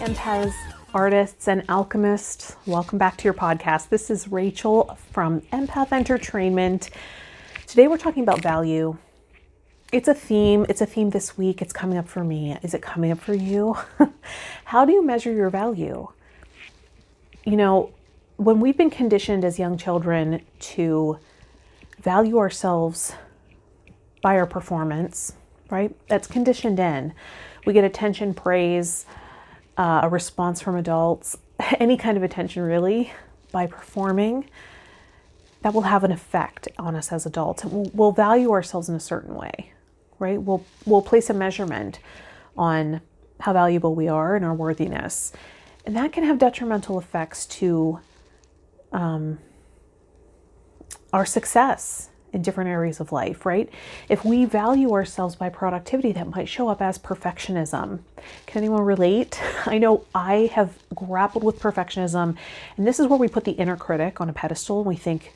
empaths, artists, and alchemists. Welcome back to your podcast. This is Rachel from Empath Entertainment. Today we're talking about value. It's a theme this week. It's coming up for me. Is it coming up for you? How do you measure your value? You know, when we've been conditioned as young children to value ourselves by our performance, right? That's conditioned in. We get attention, praise, a response from adults, any kind of attention really, by performing. That will have an effect on us as adults. We'll value ourselves in a certain way, right? We'll place a measurement on how valuable we are and our worthiness. And that can have detrimental effects to our success in different areas of life, right? If we value ourselves by productivity, that might show up as perfectionism. Can anyone relate? I know I have grappled with perfectionism, and this is where we put the inner critic on a pedestal and we think,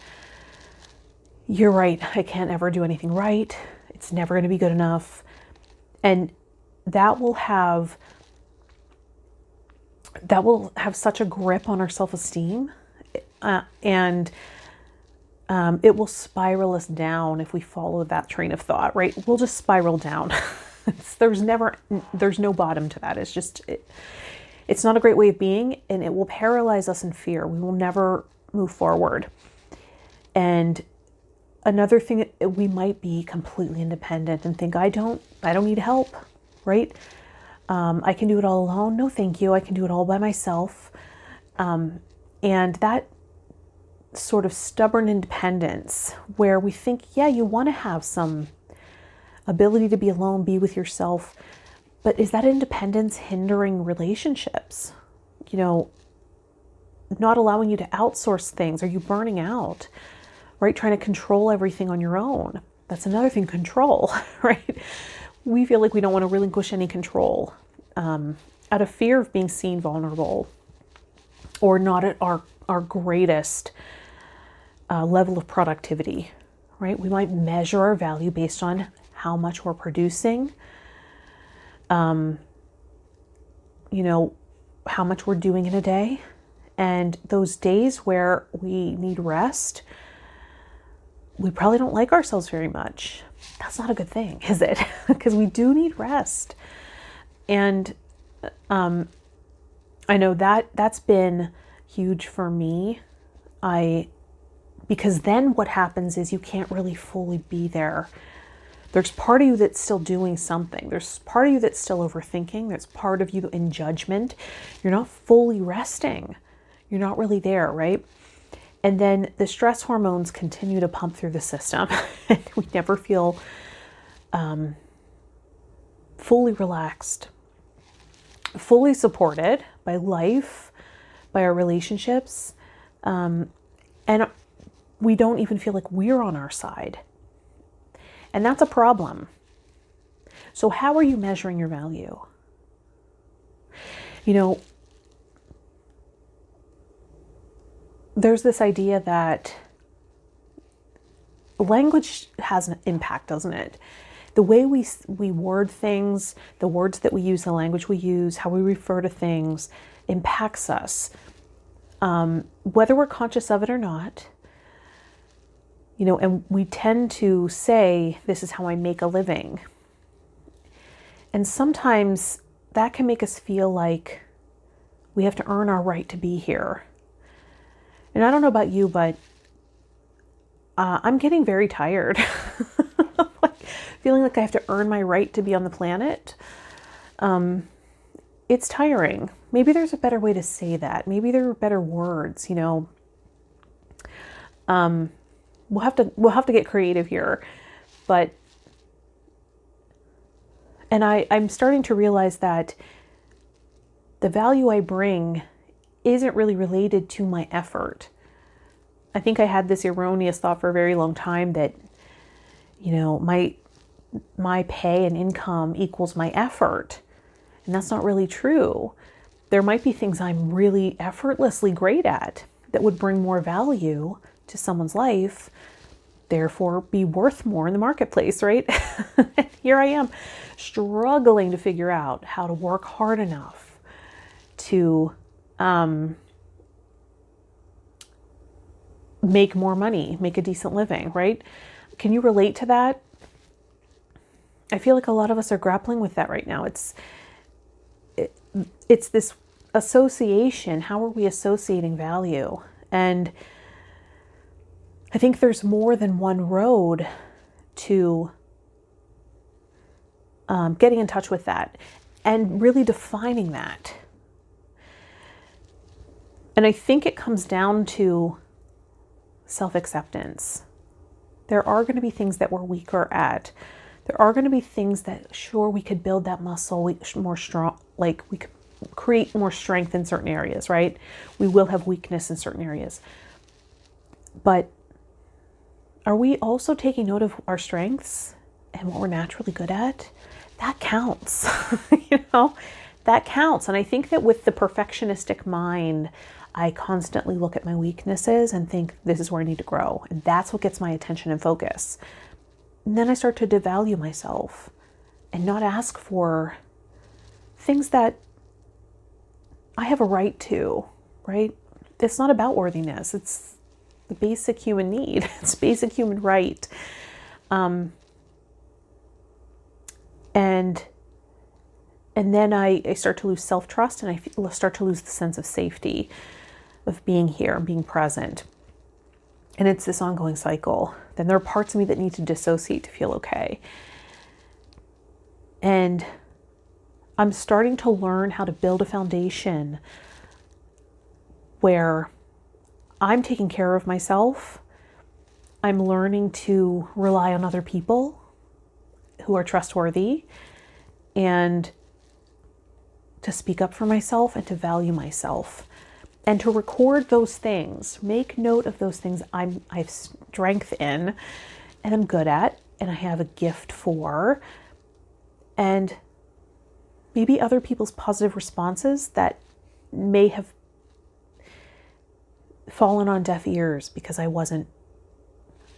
you're right, I can't ever do anything right. It's never going to be good enough. And that will have such a grip on our self-esteem, and it will spiral us down if we follow that train of thought, right? We'll just spiral down. There's no bottom to that. It's not a great way of being, and it will paralyze us in fear. We will never move forward. And another thing, we might be completely independent and think, I don't need help, right? I can do it all alone. No, thank you. I can do it all by myself. And that sort of stubborn independence where we think, yeah, you want to have some ability to be alone, be with yourself, but is that independence hindering relationships? You know, not allowing you to outsource things. Are you burning out, right? Trying to control everything on your own. That's another thing, control, right? We feel like we don't want to relinquish any control out of fear of being seen vulnerable or not at our greatest level of productivity, right? We might measure our value based on how much we're producing, how much we're doing in a day. And those days where we need rest, we probably don't like ourselves very much. That's not a good thing, is it? Because we do need rest. And I know that's been huge for me. Because then what happens is you can't really fully be there. There's part of you that's still doing something. There's part of you that's still overthinking. There's part of you in judgment. You're not fully resting. You're not really there, right? And then the stress hormones continue to pump through the system. And we never feel fully relaxed, fully supported by life, by our relationships. And we don't even feel like we're on our side. And that's a problem. So how are you measuring your value? You know, there's this idea that language has an impact, doesn't it? The way we word things, the words that we use, the language we use, how we refer to things impacts us. Whether we're conscious of it or not, you know, and we tend to say, this is how I make a living. And sometimes that can make us feel like we have to earn our right to be here. And I don't know about you, but I'm getting very tired. Feeling like I have to earn my right to be on the planet. It's tiring. Maybe there's a better way to say that. Maybe there are better words, you know. We'll have to get creative here. But I'm starting to realize that the value I bring isn't really related to my effort. I think I had this erroneous thought for a very long time that, you know, my pay and income equals my effort. And that's not really true. There might be things I'm really effortlessly great at that would bring more value to someone's life, therefore be worth more in the marketplace, right? Here I am struggling to figure out how to work hard enough to make more money, make a decent living, right? Can you relate to that? I feel like a lot of us are grappling with that right now. It's this association. How are we associating value? And I think there's more than one road to getting in touch with that and really defining that. And I think it comes down to self-acceptance. There are going to be things that we're weaker at. There are going to be things that, sure, we could build that muscle more strong, like we could create more strength in certain areas, right? We will have weakness in certain areas. But are we also taking note of our strengths and what we're naturally good at? That counts, that counts. And I think that with the perfectionistic mind, I constantly look at my weaknesses and think this is where I need to grow. And that's what gets my attention and focus. And then I start to devalue myself and not ask for things that I have a right to, right? It's not about worthiness. It's the basic human need. It's basic human right. And then I start to lose self-trust, and I start to lose the sense of safety of being here and being present. And it's this ongoing cycle. Then there are parts of me that need to dissociate to feel okay. And I'm starting to learn how to build a foundation where I'm taking care of myself. I'm learning to rely on other people who are trustworthy and to speak up for myself and to value myself and to record those things, make note of those things I have strength in and I'm good at and I have a gift for, and maybe other people's positive responses that may have fallen on deaf ears because I wasn't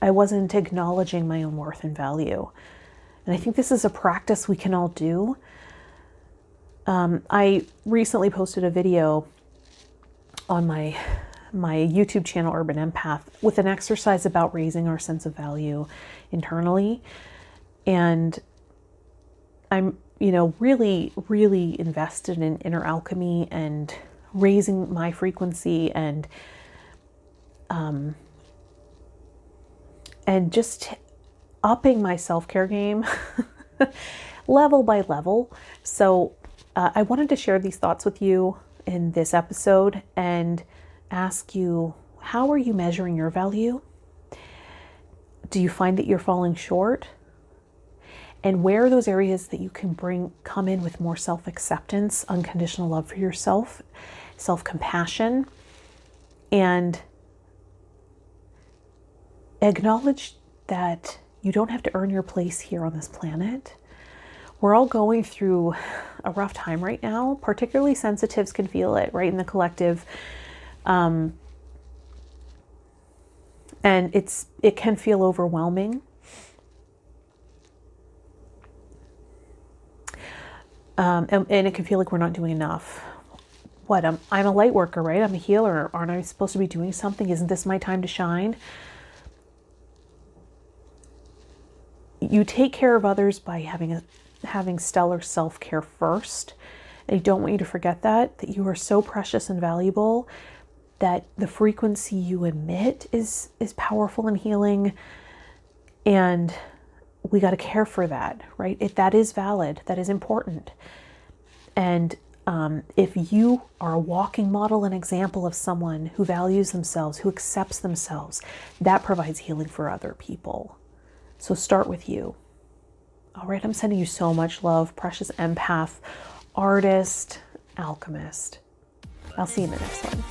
acknowledging my own worth and value. And I think this is a practice we can all do. I recently posted a video on my YouTube channel, Urban Empath, with an exercise about raising our sense of value internally. And I'm, really, really invested in inner alchemy and raising my frequency and just upping my self-care game level by level. So I wanted to share these thoughts with you in this episode and ask you, how are you measuring your value? Do you find that you're falling short? And where are those areas that you can come in with more self-acceptance, unconditional love for yourself, self-compassion, and acknowledge that you don't have to earn your place here on this planet. We're all going through a rough time right now. Particularly sensitives can feel it, right, in the collective. And it can feel overwhelming. And it can feel like we're not doing enough. I'm a light worker, right? I'm a healer. Aren't I supposed to be doing something? Isn't this my time to shine? You take care of others by having stellar self-care first. And I don't want you to forget that you are so precious and valuable, that the frequency you emit is powerful and healing. And we got to care for that, right? That is valid. That is important. And if you are a walking model and example of someone who values themselves, who accepts themselves, that provides healing for other people. So start with you. All right, I'm sending you so much love, precious empath, artist, alchemist. I'll see you in the next one.